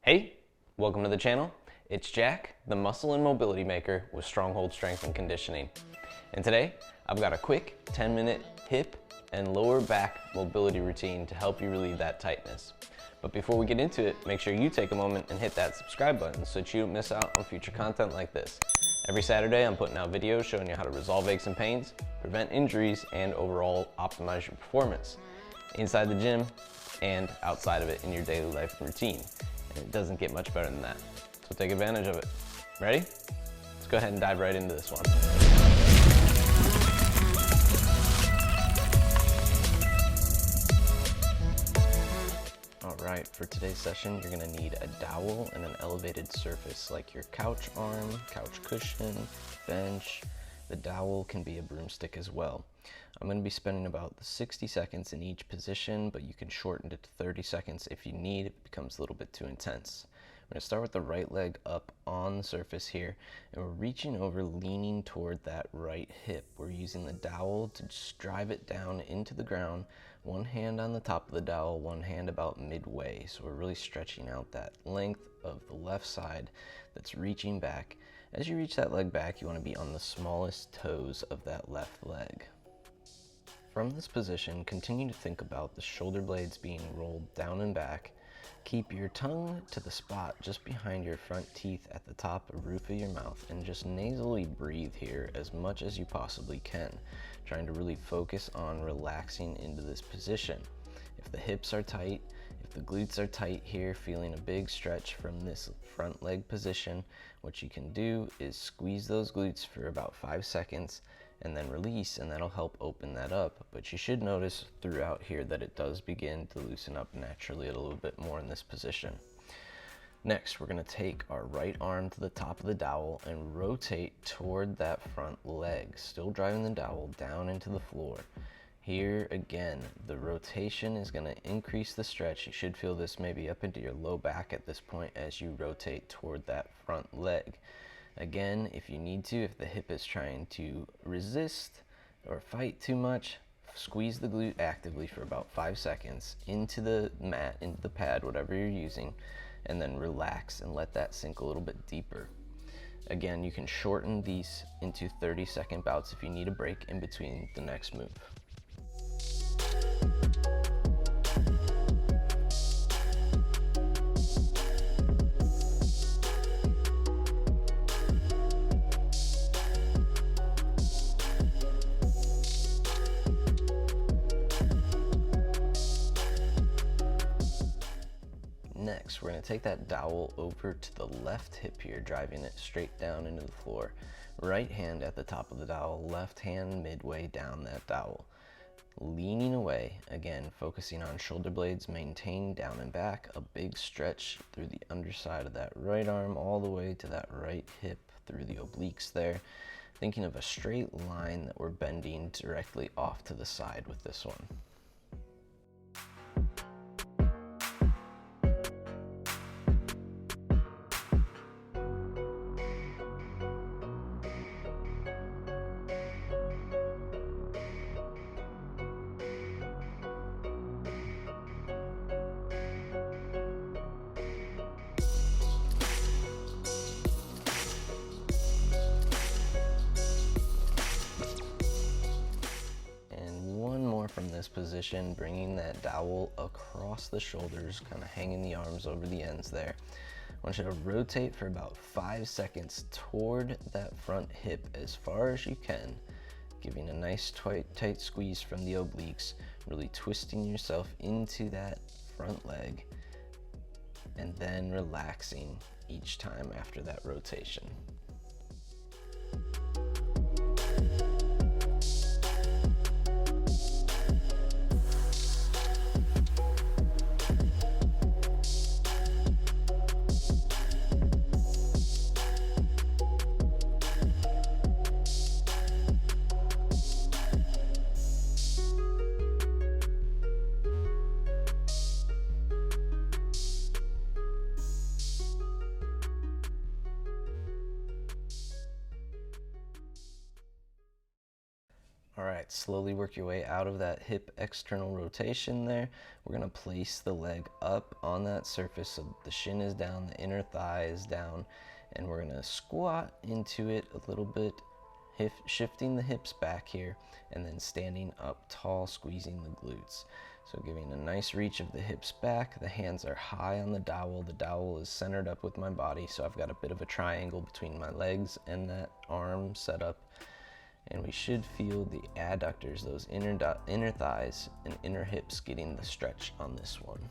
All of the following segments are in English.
Hey, welcome to the channel. It's Jack, the muscle and mobility maker with Stronghold Strength and Conditioning. And today, I've got a quick 10-minute hip and lower back mobility routine to help you relieve that tightness. But before we get into it, make sure you take a moment and hit that subscribe button so that you don't miss out on future content like this. Every Saturday, I'm putting out videos showing you how to resolve aches and pains, prevent injuries, and overall optimize your performance inside the gym and outside of it in your daily life routine. And it doesn't get much better than that. So take advantage of it. Ready? Let's go ahead and dive right into this one. All right, for today's session, you're gonna need a dowel and an elevated surface like your couch arm, couch cushion, bench. The dowel can be a broomstick as well. I'm gonna be spending about 60 seconds in each position, but you can shorten it to 30 seconds if you need. It becomes a little bit too intense. We're gonna start with the right leg up on the surface here, and we're reaching over, leaning toward that right hip. We're using the dowel to just drive it down into the ground. One hand on the top of the dowel, one hand about midway. So we're really stretching out that length of the left side that's reaching back. As you reach that leg back, you want to be on the smallest toes of that left leg. From this position, continue to think about the shoulder blades being rolled down and back. Keep your tongue to the spot just behind your front teeth at the top of roof of your mouth, and just nasally breathe here as much as you possibly can, trying to really focus on relaxing into this position. If the hips are tight, if the glutes are tight here, feeling a big stretch from this front leg position, what you can do is squeeze those glutes for about 5 seconds and then release, and that'll help open that up. But you should notice throughout here that it does begin to loosen up naturally a little bit more in this position. Next, we're gonna take our right arm to the top of the dowel and rotate toward that front leg, still driving the dowel down into the floor. Here again, the rotation is gonna increase the stretch. You should feel this maybe up into your low back at this point as you rotate toward that front leg. Again, if you need to, if the hip is trying to resist or fight too much, squeeze the glute actively for about 5 seconds into the mat, into the pad, whatever you're using, and then relax and let that sink a little bit deeper. Again, you can shorten these into 30-second bouts if you need a break in between the next move. Next, we're going to take that dowel over to the left hip here, driving it straight down into the floor. Right hand at the top of the dowel, left hand midway down that dowel. Leaning away, again, focusing on shoulder blades maintained down and back, a big stretch through the underside of that right arm all the way to that right hip through the obliques there. Thinking of a straight line that we're bending directly off to the side with this one. From this position, bringing that dowel across the shoulders, kind of hanging the arms over the ends there. I want you to rotate for about 5 seconds toward that front hip as far as you can, giving a nice tight squeeze from the obliques, really twisting yourself into that front leg, and then relaxing each time after that rotation. All right, slowly work your way out of that hip external rotation there. We're gonna place the leg up on that surface so the shin is down, the inner thigh is down, and we're gonna squat into it a little bit, shifting the hips back here, and then standing up tall, squeezing the glutes. So giving a nice reach of the hips back, the hands are high on the dowel is centered up with my body, so I've got a bit of a triangle between my legs and that arm set up. And we should feel the adductors, those inner thighs and inner hips getting the stretch on this one.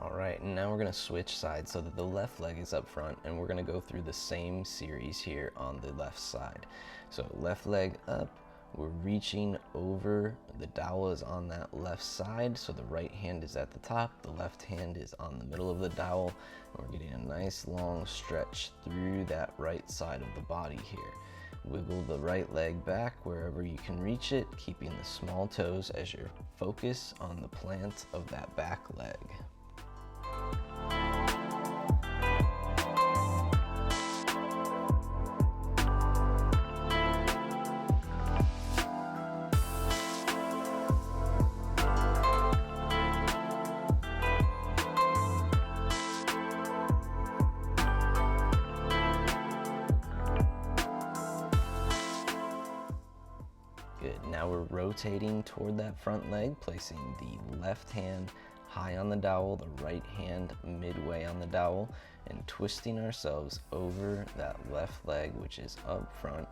Alright, and now we're going to switch sides so that the left leg is up front, and we're going to go through the same series here on the left side. So left leg up, we're reaching over, the dowel is on that left side, so the right hand is at the top, the left hand is on the middle of the dowel, and we're getting a nice long stretch through that right side of the body here. Wiggle the right leg back wherever you can reach it, keeping the small toes as your focus on the plant of that back leg. Good, now we're rotating toward that front leg, placing the left hand high on the dowel, the right hand midway on the dowel, and twisting ourselves over that left leg, which is up front.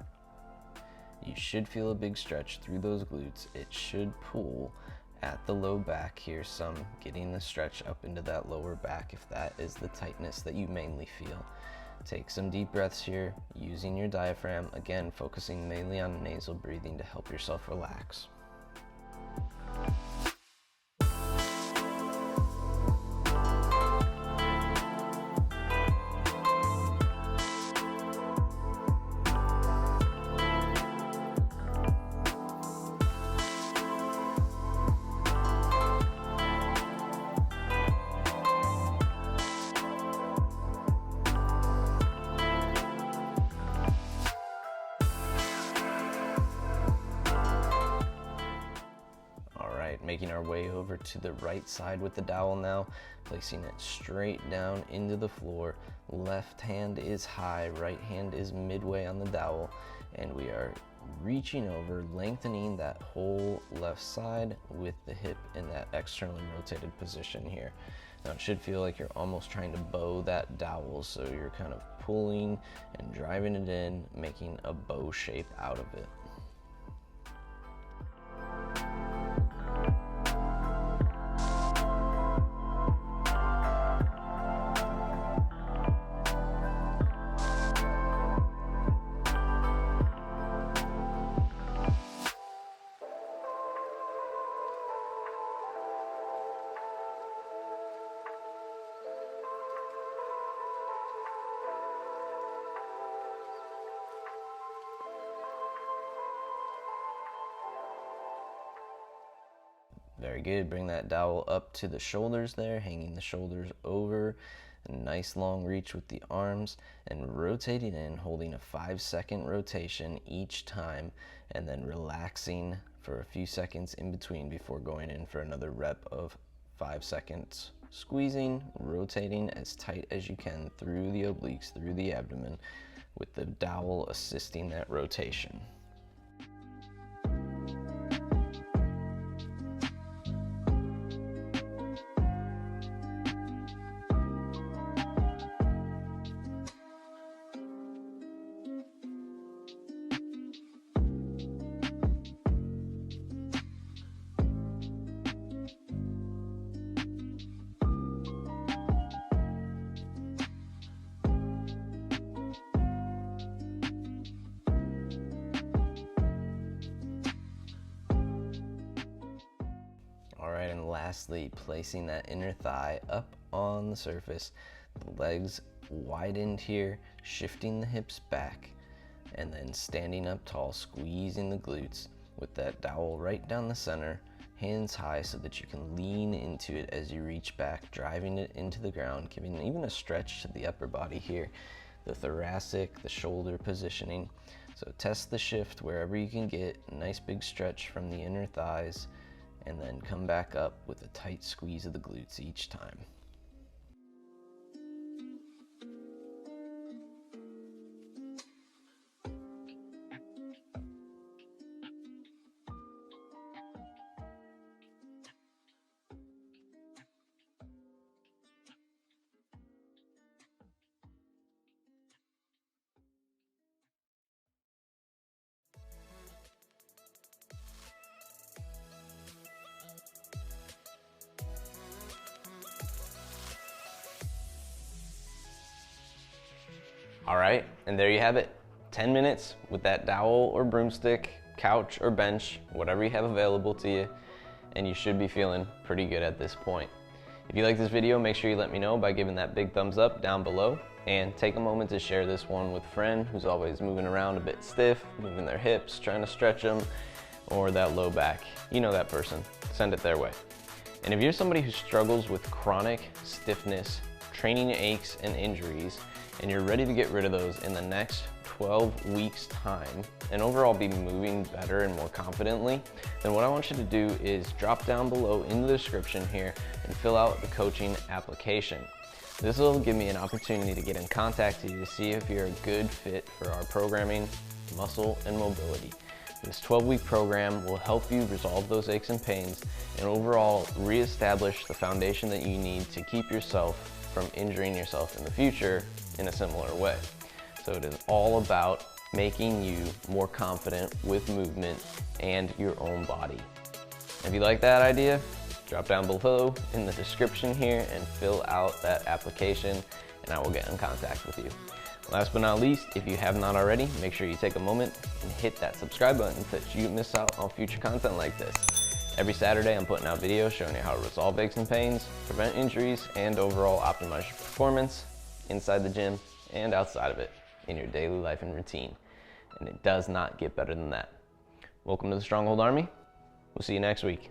You should feel a big stretch through those glutes. It should pull at the low back here some, getting the stretch up into that lower back if that is the tightness that you mainly feel. Take some deep breaths here, using your diaphragm, again focusing mainly on nasal breathing to help yourself relax. Making our way over to the right side with the dowel now, placing it straight down into the floor. Left hand is high, right hand is midway on the dowel, and we are reaching over, lengthening that whole left side with the hip in that externally rotated position here. Now it should feel like you're almost trying to bow that dowel, so you're kind of pulling and driving it in, making a bow shape out of it. Very good, bring that dowel up to the shoulders there, hanging the shoulders over, a nice long reach with the arms, and rotating in, holding a 5-second rotation each time, and then relaxing for a few seconds in between before going in for another rep of 5 seconds. Squeezing, rotating as tight as you can through the obliques, through the abdomen, with the dowel assisting that rotation. lastly, placing that inner thigh up on the surface, the legs widened here, shifting the hips back, and then standing up tall, squeezing the glutes with that dowel right down the center, hands high so that you can lean into it as you reach back, driving it into the ground, giving even a stretch to the upper body here, the thoracic, the shoulder positioning. So test the shift wherever you can get a nice big stretch from the inner thighs, and then come back up with a tight squeeze of the glutes each time. All right, and there you have it. 10 minutes with that dowel or broomstick, couch or bench, whatever you have available to you, and you should be feeling pretty good at this point. If you like this video, make sure you let me know by giving that big thumbs up down below, and take a moment to share this one with a friend who's always moving around a bit stiff, moving their hips, trying to stretch them, or that low back. You know that person. Send it their way. And if you're somebody who struggles with chronic stiffness, training aches, and injuries, and you're ready to get rid of those in the next 12 weeks time and overall be moving better and more confidently, then what I want you to do is drop down below in the description here and fill out the coaching application. This will give me an opportunity to get in contact with you to see if you're a good fit for our programming, muscle, and mobility. This 12-week program will help you resolve those aches and pains and overall reestablish the foundation that you need to keep yourself from injuring yourself in the future in a similar way. So it is all about making you more confident with movement and your own body. If you like that idea, drop down below in the description here and fill out that application, and I will get in contact with you. Last but not least, if you have not already, make sure you take a moment and hit that subscribe button so that you don't miss out on future content like this. Every Saturday, I'm putting out videos showing you how to resolve aches and pains, prevent injuries, and overall optimize your performance inside the gym and outside of it in your daily life and routine. And it does not get better than that. Welcome to the Stronghold Army. We'll see you next week.